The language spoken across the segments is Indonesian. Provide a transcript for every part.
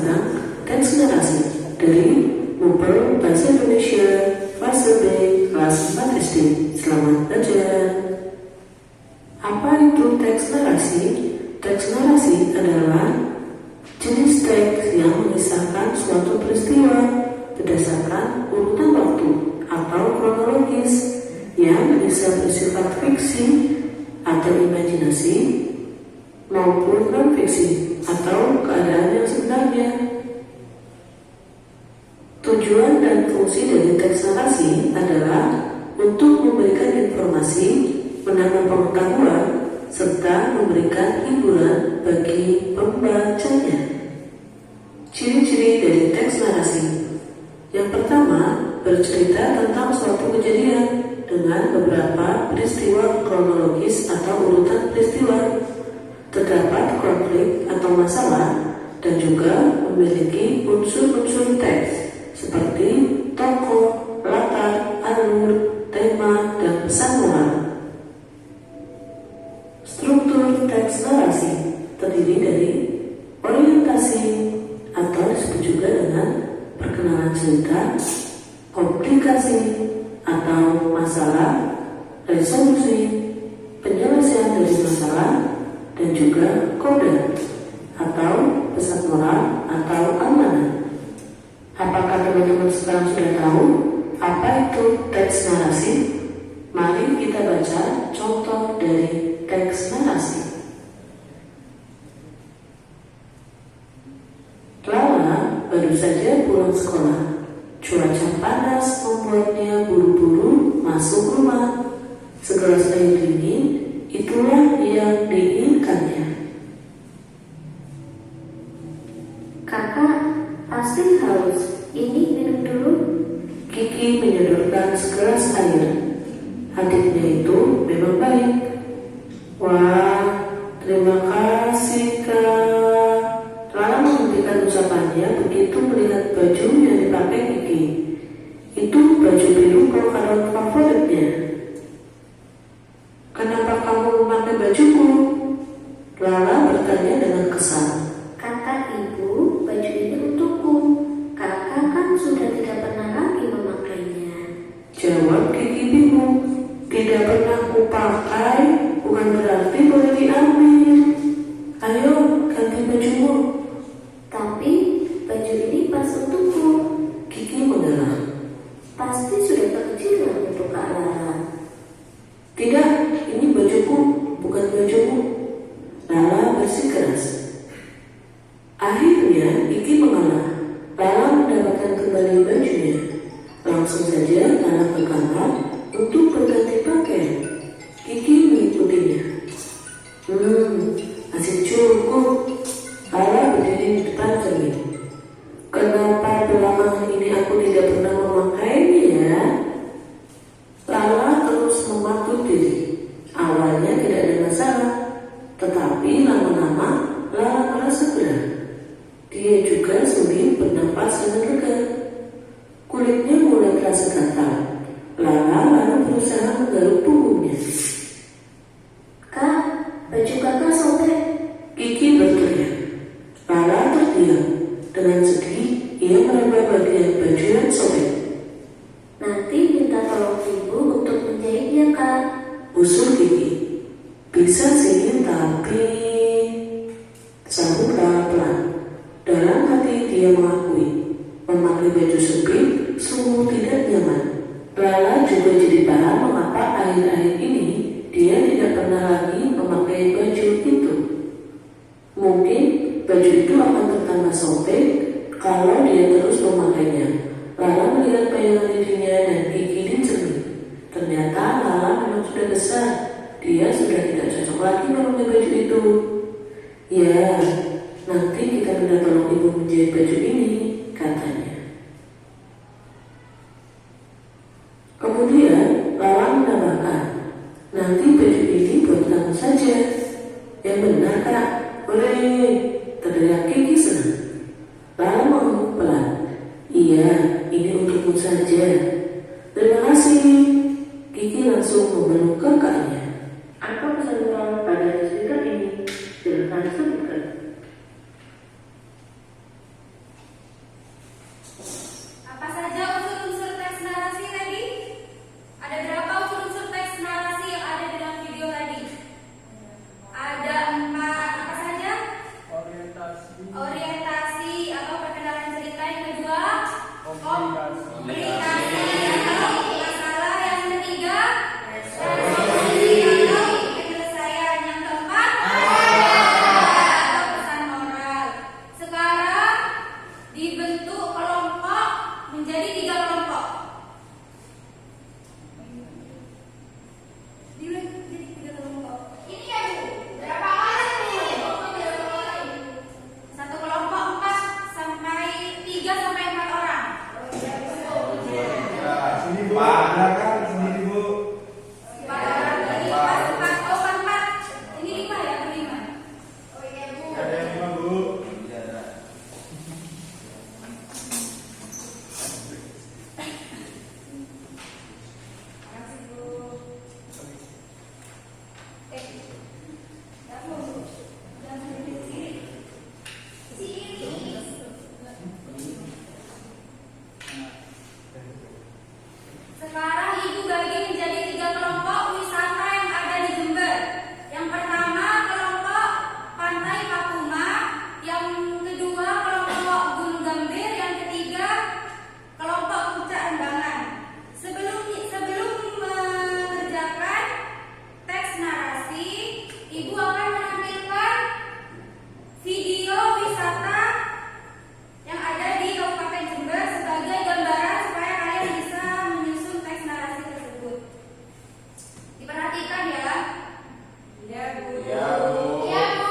tentang teks narasi dari Mupel Bahasa Indonesia Fase B kelas 4 SD. Selamat belajar. Apa itu teks narasi? Teks narasi adalah jenis teks yang mengisahkan suatu peristiwa berdasarkan urutan waktu atau kronologis yang bisa bersifat fiksi atau imajinasi maupun non-fiksi atau keadaan yang sebenarnya. Tujuan dan fungsi dari teks narasi adalah untuk memberikan informasi, menambah pengetahuan, serta memberikan hiburan bagi pembacanya. Ciri-ciri dari teks narasi. Yang pertama, bercerita tentang suatu kejadian dengan beberapa peristiwa kronologis atau urutan peristiwa. Terdapat konflik atau masalah dan juga memiliki unsur-unsur teks seperti tokoh, latar, alur, tema, dan pesan moral. Struktur teks narasi terdiri dari orientasi atau disebut juga dengan perkenalan cerita, komplikasi atau masalah, resolusi, penyelesaian dari masalah, dan juga kode atau pesan moral atau amanah. Apakah teman-teman sekarang sudah tahu apa itu teks narasi? Mari kita baca contoh dari teks narasi. Lala baru saja pulang sekolah. Cuaca panas membuatnya buru-buru masuk rumah. Segelas air dingin, itulah yang diinginkannya. Kakak, pasti haus. Ini minum dulu. Kiki menyodorkan segelas air. Adiknya itu memang baik. Wah, terima kasih Kak. Lala menghentikan ucapannya begitu melihat baju yang dipakai Kiki. Itu baju biru kokaron favoritnya. Kenapa kamu memakai bajuku? Lala bertanya dengan kesal. Kata ibu, baju ini untukku. Kakak kan sudah tidak pernah lagi memakainya. Jawab Kiki bingung. Tidak pernah kupakai bukan berarti boleh diambil. Ayo ganti bajumu. Tapi baju ini pas untukku. Kiki mengelak. Pasti sudah kekecilan untuk Kak Lala. Tidak, ini bajuku, bukan bajumu. Lala bersikeras. Akhirnya Kiki mengalah. Lala mendapatkan kembali bajunya. Langsung saja Lala ke kamar untuk berganti pakaian. Kiki mengikutinya. Masih cukup. Lala berdiri di depan cermin. Kenapa belakangan ini aku tidak pernah memakainya ya? Lala terus mematuk diri. Awalnya tidak ada masalah, tetapi lama-lama Lala merasa gerah. Dia juga sulit bernapas dengan lega. Kulitnya mulai terasa gatal. Lala lalu berusaha menggaruk punggungnya. Kak, baju kakak sobek. Kiki berteriak. Lala terdiam. Dengan sedih, ia meraba bagian baju yang sobek. Nanti minta tolong ibu untuk menjahitnya, Kak. Usul Kiki. Bisa sih, tapi... Sambut Lala pelan. Dalam hati dia mengakui memakai baju sempit sungguh tidak nyaman. Lala juga jadi paham mengapa akhir-akhir ini dia tidak pernah lagi memakai baju itu. Mungkin baju itu akan bertambah sobek kalau dia terus memakainya. Lala melihat bayangan dirinya dan Kiki di cermin. Ternyata Lala memang sudah besar. Dia sudah tidak cocok lagi memakai baju itu. Ya, nanti kita minta tolong ibu menjahit baju ini, katanya. Kemudian Lala menambahkan, nanti baju ini buat kamu saja. Yang benar Kak, boleh, teriak Kiki senang. Lala mengangguk pelan. Iya, ini untukmu saja. Terima kasih. Kiki langsung memeluk kakaknya. Apa pesan moral pada cerita ini? Silakan sebutkan. Sekarang Ibu bagi menjadi 3 kelompok wisata yang ada di Jember. Yang pertama kelompok Pantai Papuma, yang kedua kelompok Gunung Gambir, yang ketiga kelompok Puncak Rembangan. Sebelum mengerjakan teks narasi, Ibu akan menampilkan video wisata yang ada di Kabupaten Jember sebagai gambaran supaya kalian bisa menyusun teks narasi tersebut. Diperhatikan ya. Iya, Bu. Ya, Bu. Iya, Bu.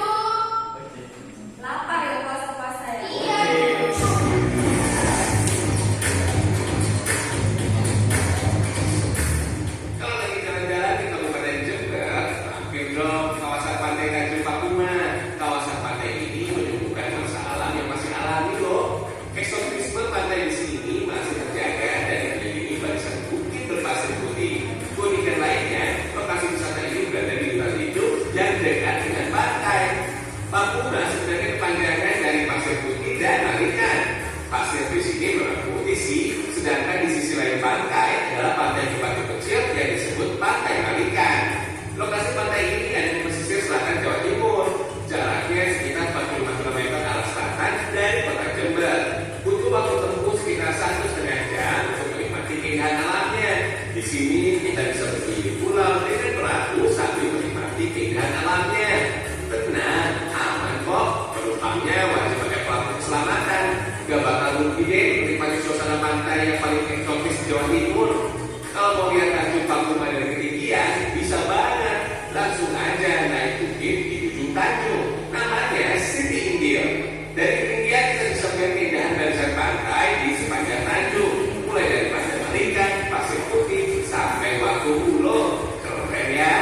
Lapar ya puasa-puasa ya. Iya. Kalau lagi jalan-jalan di Kabupaten Jember, mampir dong kawasan pantai Tanjung Papuma. Kawasan pantai ini menyuguhkan masa alam yang masih alami loh. Eksotisme pantai di sini masih terjaga dan dikelilingi barisan bukit berpasir putih. Keunikan lainnya, lokasi wisata ini berada di hutan hidup yang dekat dengan pantai. Papuma sebenarnya kepanjangan dari pasir putih dan Malikan. Pasir di sini warna putih sih, sedangkan di sisi lain pantai adalah pantai Bupati kecil yang disebut Pantai Malikan. Lokasi pantai ini ada di pesisir selatan Jawa Timur. Jaraknya sekitar 45 km arah selatan dari kota Jember. Butuh waktu tempuh sekitar 1,5 jam untuk menikmati keindahan alamnya. Di sini kita bisa berkeliling pulau dengan perahu sambil menikmati keindahan alamnya. Tenang, aman kok. Penumpangnya wajib pakai pelapor keselamatan. Gak bakal rugi deh menikmati suasana pantai yang paling eksotis di Jawa Timur. Kalau mau lihat Tanjung Papuma dari ketinggian, bisa banget. Langsung aja naik bukit di ujung Tanjung. Namanya Siti Inggil. Dari ketinggian kita bisa melihat keindahan barisan pantai di sepanjang Tanjung. Mulai dari Pantai Malikan, Pasir Putih, sampai Wago Ulo. Keren ya.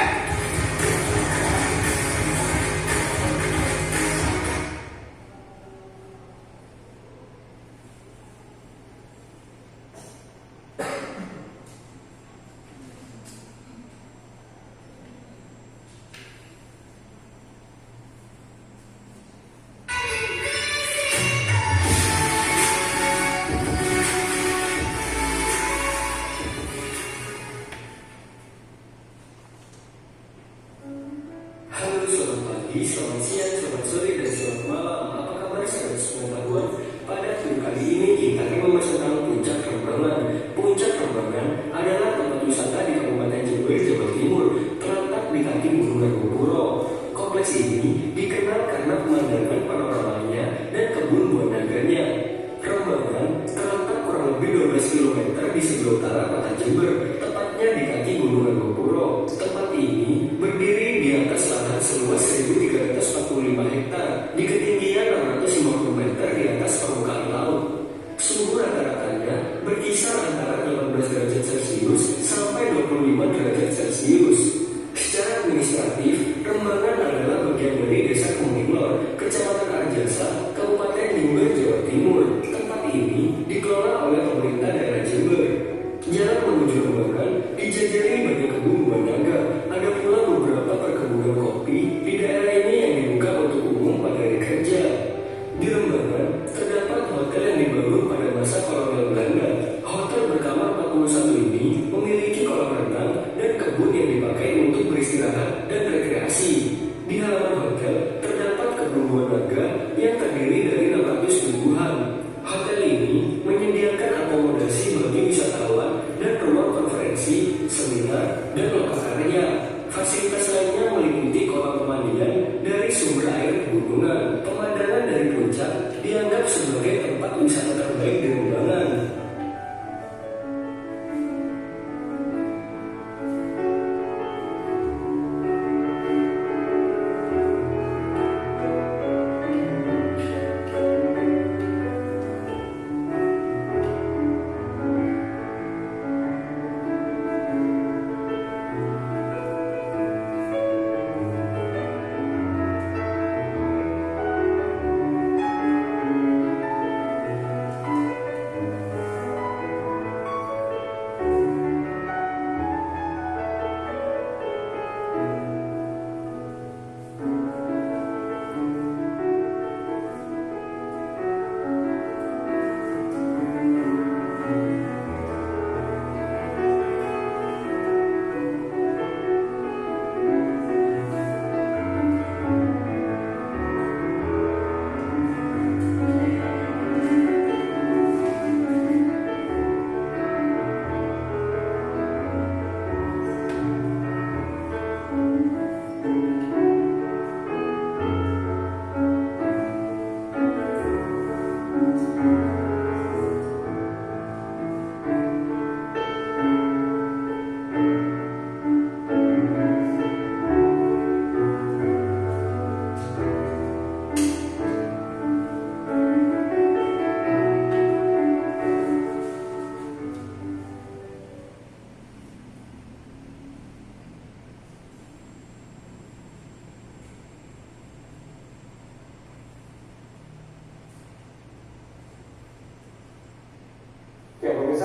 Halo, selamat pagi, selamat siang, selamat sore, dan selamat malam. Apa kabar sahabat sepengetahuan? Pada video kali ini kita akan membahas tentang Puncak Rembangan. Puncak Rembangan adalah tempat wisata di Kabupaten Jember, Jawa Timur, terletak di kaki Gunung Argopuro. Kompleks ini dikenal karena pemandangan panoramanya dan kebun buah nagranya. Rembangan terletak kurang lebih 12 km di sebelah utara kota Jember, tepatnya di kaki Gunung Argopuro. Tempat ini berdiri di atas lahan seluas 1.345 hektar di ketinggian 650 meter di atas permukaan laut. Suhu rata-ratanya berkisar antara 18 derajat Celcius sampai 25 derajat Celcius. Secara administratif, Rembangan adalah bagian dari Desa Kuminglor, Kecamatan Arjasa, Kabupaten Jember, Jawa Timur. Tempat ini dikelola oleh pemerintah daerah Jember. Jalan menuju Rembangan dijajari banyak kebun buah naga. Ada pula beberapa perkebunan kopi di daerah ini yang dibuka untuk umum pada hari kerja. Di Rembangan terdapat hotel yang dibangun pada masa kolonial Belanda. Hotel berkamar 41 ini memiliki kolam renang dan kebun yang dipakai untuk beristirahat dan rekreasi. Di halaman hotel terdapat kebun buah naga yang terdiri dari 600 tumbuhan. Hotel ini menyediakan akomodasi bagi wisatawan dan ruang konferensi, seminar, dan lokakarya. Fasilitas lainnya meliputi kolam pemandian dari sumber air pegunungan. Pemandangan dari puncak dianggap sebagai tempat wisata terbaik di Rembangan.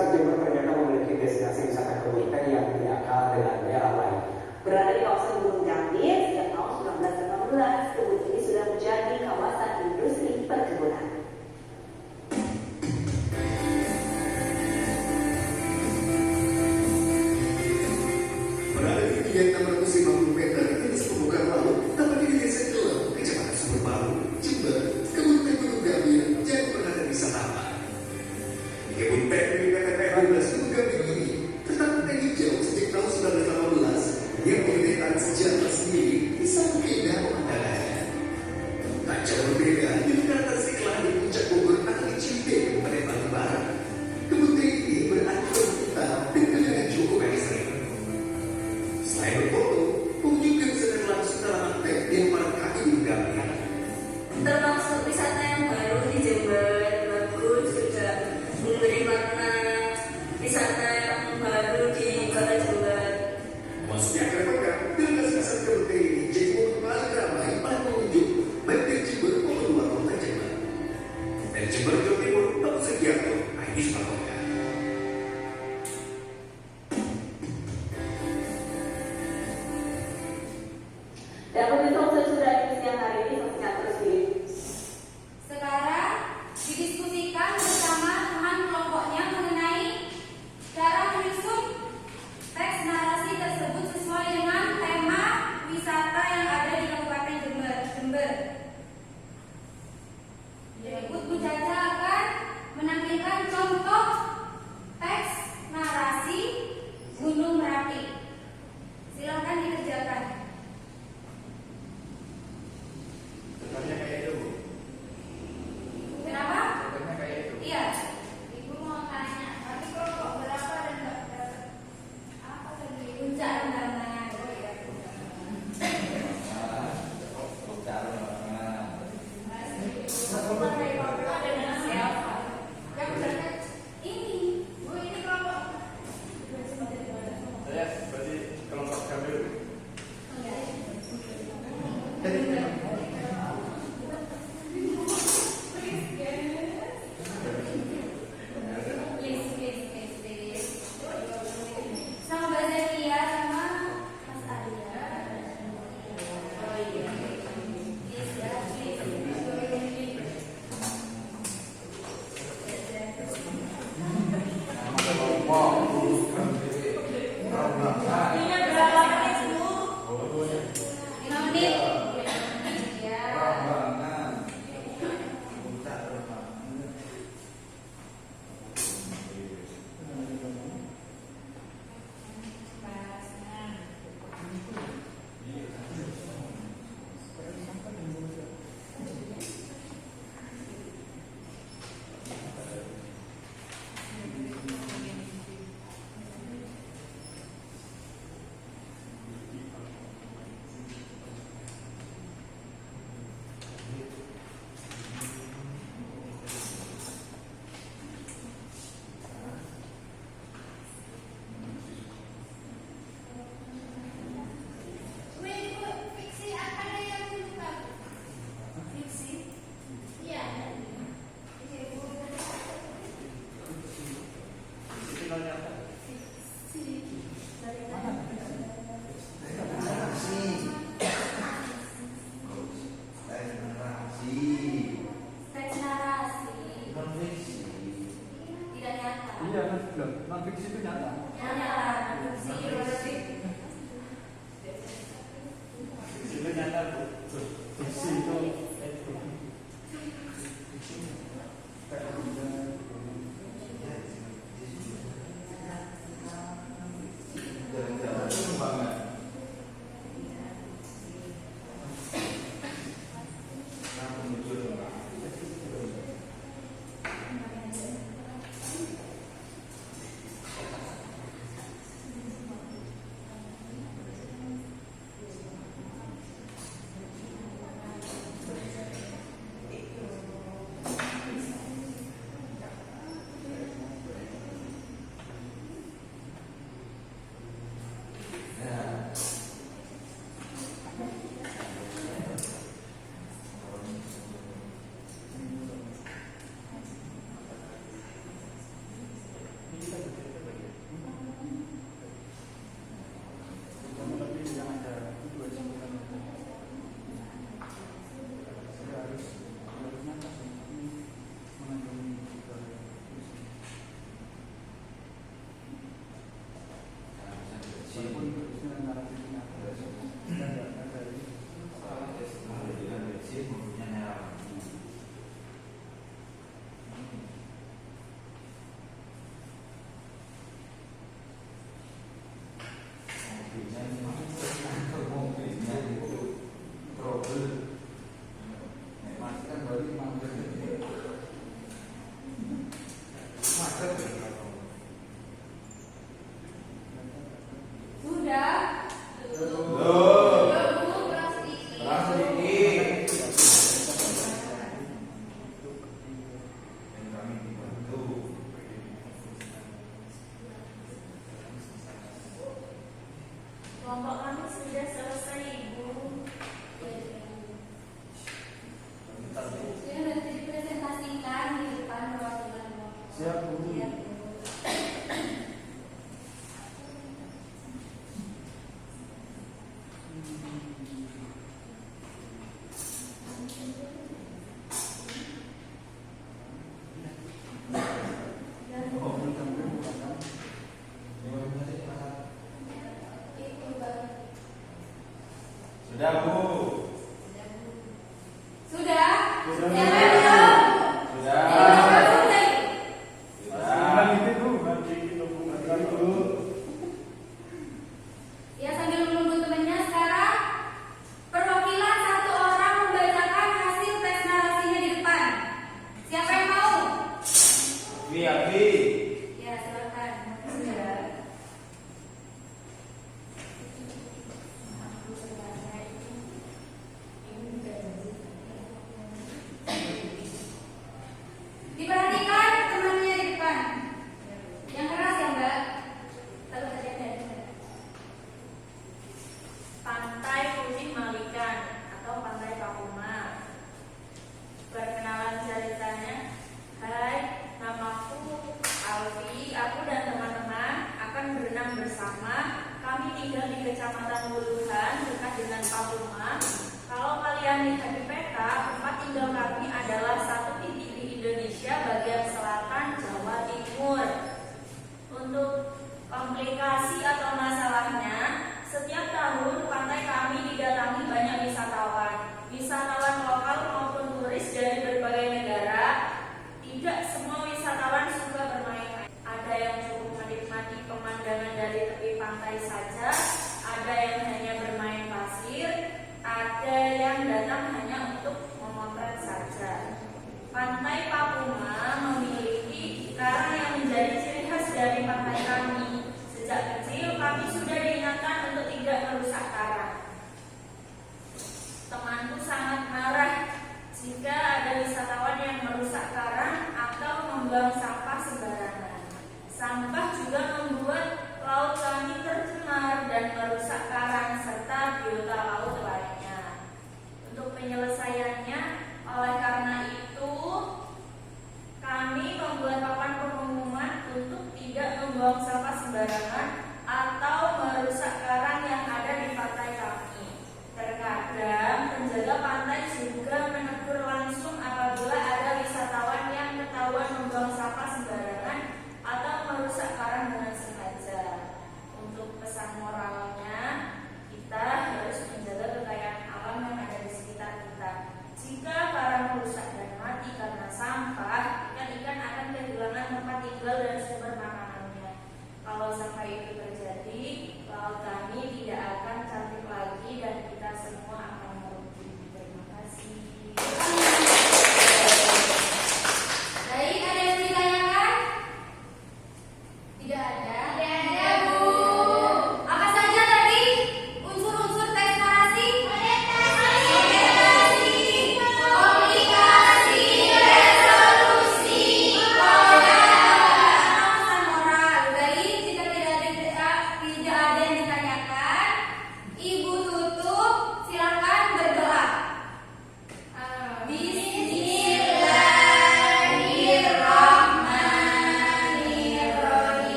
Pemirsa, Jember ternyata memiliki destinasi wisata kebun teh yang tidak kalah dengan daerah lain. Berada di kawasan Gunung Gambir sejak tahun 1918, kebun ini sudah menjadi kawasan industri perkebunan. Berada di ketinggian 650 meter di atas permukaan laut, tepatnya di Desa Kelem, Kecamatan Sumberbaru, Jember, kebun teh Gunung Gambir jadi perhatian wisatawan. Di kebun teh milik PT Teh Bumdes Gunung Gambir ini terdapat teh hijau sejak tahun 1918 yang memiliki sejarah sendiri di samping keindahan pemandangannya. Tak jauh berbeda di daratan setelah di puncak Bogor atau di Cimande, Kabupaten Bandung Barat. Kebun teh ini berada di utara dan kelihayan cukup ekstrim. Selain berfoto, pengunjung juga bisa melihat langsung tanaman teh yang para kaki Gunung Gambir. Termasuk wisata yang baru di Jember, bagus juga memberi makna wisata yang baru di Kota Jember. Maksudnya akan pekan, delegasi besar kebun teh ini jadi momen paling ramai para pengunjung, baik dari Jember maupun luar kota Jember. Dari Jember, Jawa Timur, Bapak Sugiarto, Aidi Supartoga. Dan pemirsa sudah di siang hari ini saksikan terus di Sekarang didiskusikan bersama teman kelompoknya mengenai cara menyusun teks narasi tersebut sesuai dengan tema wisata yang ada di Kabupaten Jember. Berikut Bu Caca akan menampilkan contoh teks narasi Gunung Merapi. Silakan dikerjakan. Kenapa? Iya. Ibu mau tanya, tapi kelompok berapa dan berapa? Apa tadi? Puncak rendangan. Yang berangkat ini, Bu, ini kelompok. Saya berarti kelompok Gambir. Please. Sama Mbak Zakia sama Mas Arya. Oh iya. Please ya, please. Ini berapa menit, Bu? 5 menit. Ya. Fiksi apa yang dibuka? Fiksi? Iya. Teks narasi. Tidak nyata. Iya, non fiksi itu nyata. Nyata. Fiksi. Itu nyata, Bu. Fiksi itu Sudah, Bu. Sudah? Sudah, Bu. Siapa yang belum? Sudah. Sudah. Itu, Bu. Nanti kita buka dulu. Ya, sambil menunggu temannya sekarang, perwakilan satu orang membacakan hasil tes narasinya di depan. Siapa yang mau? Abi. Ya, silakan. Sudah. Diperhatikan temannya di depan. Yang keras ya, Mbak. Lalu kerjakan. Pantai Putih Malikan atau Pantai Papuma. Perkenalan ceritanya. Hai, namaku Alfi. Aku dan teman-teman akan berenang bersama. Kami tinggal di Kecamatan Wuluhan dekat dengan Papuma. Kalau kalian lihat di